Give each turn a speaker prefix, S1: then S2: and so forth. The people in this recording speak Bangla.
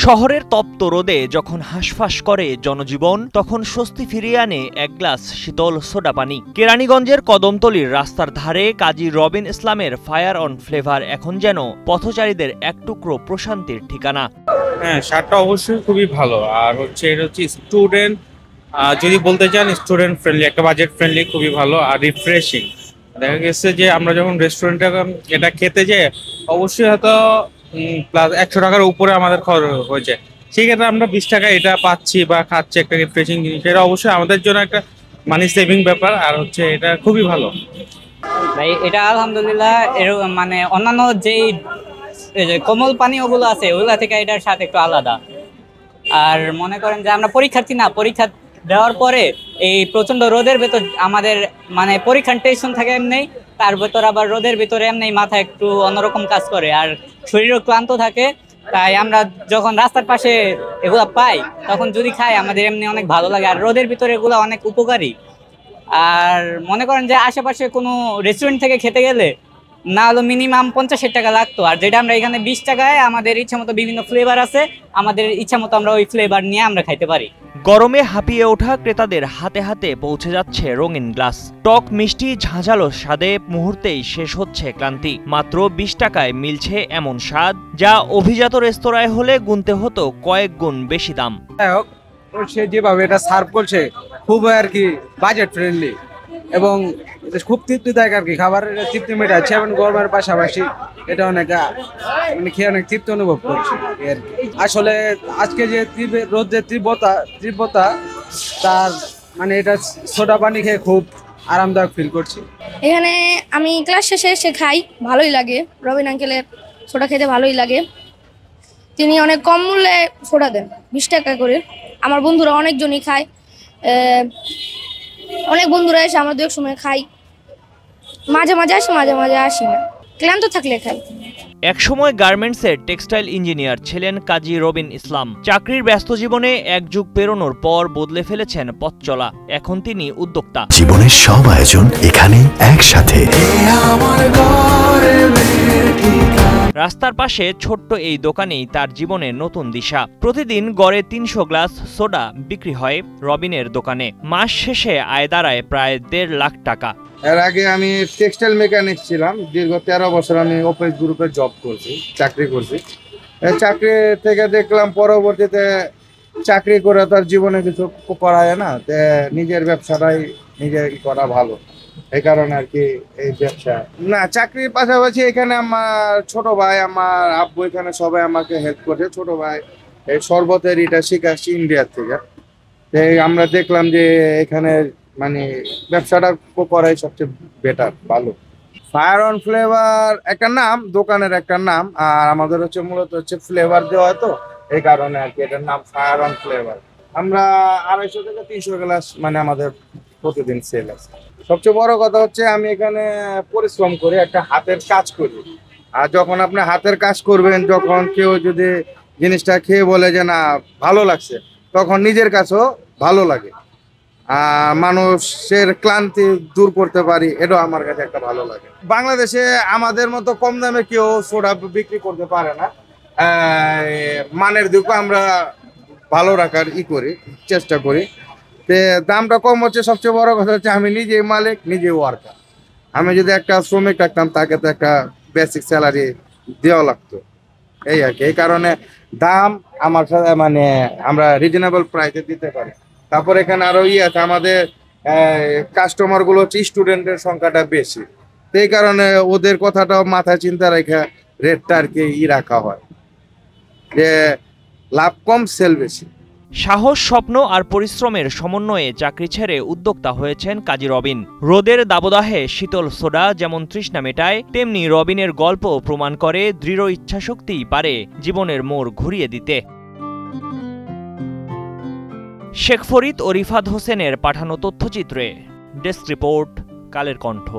S1: শহরের তপ্ত রোদে যখন হাঁসফাঁস করে জনজীবন, তখন স্বস্তি ফিরিয়ে আনে এক গ্লাস শীতল সোডা পানি। কেরানীগঞ্জের কদমতলীর রাস্তার ধারে কাজী রবিন ইসলামের ফায়ার অন ফ্লেভার এখন যেন পথচারীদের এক টুকরো প্রশান্তির ঠিকানা।
S2: হ্যাঁ, স্বাদটা অবশ্যই খুবই ভালো। আর এটা হচ্ছে স্টুডেন্ট, যদি বলতে চান স্টুডেন্ট ফ্রেন্ডলি, একটা বাজেট ফ্রেন্ডলি, খুবই ভালো আর রিফ্রেশিং। দেখা গেছে যে আমরা যখন রেস্টুরেন্টে এটা খেতে যাই, অবশ্যই হয়তো প্লাস 100 টাকার উপরে আমাদের খরচ হয়েছে, সেক্ষেত্রে আমরা 20 টাকা এটা পাচ্ছি বা খাচ্ছি একটা রিফ্রেশিং জিনিস। এটা অবশ্যই আমাদের জন্য একটা মানি সেভিং ব্যাপার, আর এটা খুবই ভালো
S3: ভাই। এটা আলহামদুলিল্লাহ মানে অন্যান্য যেই কোমল পানীয়গুলো আছে ওগুলা থেকে এটার সাথে একটু আলাদা। আর মনে করেন যে আমরা পরীক্ষার্থী না, পরীক্ষা দেওয়ার পরে এই প্রচন্ড রোদের ভেতর আমাদের মানে পরীক্ষার টেনশন থাকে এমনি, তার ভেতর আবার রোদের ভিতরে এমনি মাথা একটু অন্যরকম কাজ করে আর শরীরও ক্লান্ত থাকে। তাই আমরা যখন রাস্তার পাশে এগুলা পাই তখন যদি খাই আমাদের এমনি অনেক ভালো লাগে। আর রোদের ভিতরে এগুলো অনেক উপকারী। আর মনে করেন যে আশেপাশে কোনো রেস্টুরেন্ট থেকে খেতে গেলে না হলো মিনিমাম 50 টাকা লাগতো, আর যেটা আমরা এখানে 20 টাকায় আমাদের ইচ্ছা মতো বিভিন্ন ফ্লেভার আছে, আমাদের ইচ্ছা মতো আমরা ওই ফ্লেভার নিয়ে আমরা খাইতে পারি।
S1: গরমে হাঁপিয়ে ওঠা ক্রেতাদের হাতে হাতে পৌঁছে যাচ্ছে রঙিন গ্লাস। টক মিষ্টি ঝাঁঝালো স্বাদে মুহূর্তেই শেষ হচ্ছে ক্লান্তি। মাত্র 20 টাকায় মিলছে এমন স্বাদ যা অভিজাত রেস্তোরাঁয় হলে গুনতে হতো কয়েক গুণ বেশি দাম।
S4: সে যেভাবে এটা সার্ভ করছে খুব আর কি বাজেট ফ্রেন্ডলি এবং খুব তৃপ্তিদায়ক আর কি, খাবারের তৃপ্তি মেটাচ্ছে এবং গরমের পাশাপাশি এটা অনেক মানে খেয়ে অনেক তৃপ্তি অনুভব করছে আর কি। আসলে আজকে যে রোদের তীব্রতা তার মানে এটা সোডা পানি খেয়ে খুব আরামদায়ক ফিল করছি।
S5: এখানে আমি ক্লাস শেষে এসে খাই, ভালোই লাগে। রবিন আঙ্কেলের সোডা খেতে ভালোই লাগে, তিনি অনেক কম মূল্যে সোডা দেন, 20 টাকা করে। আমার বন্ধুরা অনেকজনই খায়, অনেক বন্ধুরা এসে আমরা দু এক সময় খাই, মাঝে মাঝে আসি মাঝে মাঝে আসি না, ক্লান্ত থাকলে খাই।
S1: একসময় গার্মেন্টসের টেক্সটাইল ইঞ্জিনিয়ার ছিলেন কাজী রবিন ইসলাম। চাকরির ব্যস্ত জীবনে এক যুগ পেরোনোর পর বদলে ফেলেছেন পথ চলা। এখন তিনি উদ্যোক্তা।
S6: জীবনের সব আয়োজন এখানে একসাথে।
S1: রাস্তার পাশে ছোট্ট এই দোকানেই তার জীবনের নতুন দিশা। প্রতিদিন গড়ে 300 গ্লাস সোডা বিক্রি হয় রবিনের দোকানে। মাস শেষে আয় দাঁড়ায় প্রায় 1.5 লাখ টাকা।
S4: এর আগে আমি টেক্সটাইল মেকানিক ছিলাম, দীর্ঘ 13 বছর আমি অফিস গ্রুপে জব করছি, চাকরি করছি। চাকরি থেকে দেখলাম পরবর্তীতে চাকরি করে তার জীবনে কিছু করা যায় না, নিজের ব্যবসাটাই নিজে করা ভালো। এই কারণে আর কি এই ব্যবসা না, চাকরির পাশাপাশি এখানে আমার ছোট ভাই, আমার আব্বু, এখানে সবাই আমাকে হেল্প করছে। ছোট ভাই এই শরবতের এটা শিখাচ্ছি ইন্ডিয়ার থেকে। আমরা দেখলাম যে এখানে মানে ব্যবসাটা করাই সবচেয়ে বেটার, ভালো। ফায়ার অন ফ্লেভার একটা নাম, দোকানের একটা নাম, আর আমাদের হচ্ছে মূলত হচ্ছে ফ্লেভার দেওয়া হয়, তো এই কারণে আর কি এটার নাম ফায়ার অন ফ্লেভার। আমরা 250 থেকে 300 গ্লাস মানে আমাদের প্রতিদিন সেল আছে। সবচেয়ে বড় কথা হচ্ছে আমি এখানে পরিশ্রম করি, একটা হাতের কাজ করি। আর যখন আপনি হাতের কাজ করবেন, যখন কেউ যদি জিনিসটা খেয়ে বলে যে না ভালো লাগছে, তখন নিজের কাছেও ভালো লাগে। মানুষের ক্লান্তি দূর করতে পারি, এটাও আমার কাছে একটা ভালো লাগে। বাংলাদেশে আমাদের মতো কম দামে কেউ সোডা বিক্রি করতে পারে না। মানের দিকে আমরা ভালো রাখার করি, চেষ্টা করি। দামটা কম হচ্ছে, সবচেয়ে বড় কথা হচ্ছে আমি নিজেই মালিক, নিজেই ওয়ার্কার। আমি যদি একটা শ্রমিক রাখতাম তাকে তো একটা বেসিক স্যালারি দেওয়া লাগতো, এই আর কি। এই কারণে দাম আমার সাথে মানে আমরা রিজনেবল প্রাইসে দিতে পারি। তারপর এখানে আরো আছে, আমাদের কাস্টমার গুলো হচ্ছে স্টুডেন্টের সংখ্যাটা বেশি, এই কারণে ওদের কথাটাও মাথায় চিন্তা রেখে রেটটা আর কি রাখা হয়, যে লাভ কম সেল বেশি।
S1: সাহস, স্বপ্ন আর পরিশ্রমের সমন্বয়ে চাকরি ছেড়ে উদ্যোক্তা হয়েছেন কাজী রবিন। রোদের দাবদাহে শীতল সোডা যেমন তৃষ্ণা মেটায়, তেমনি রবিনের গল্প প্রমাণ করে দৃঢ় ইচ্ছাশক্তিই পারে জীবনের মোড় ঘুরিয়ে দিতে। শেখ ফরিদ ও রিফাত হোসেনের পাঠানো তথ্যচিত্রে ডেস্ক রিপোর্ট, কালের কণ্ঠ।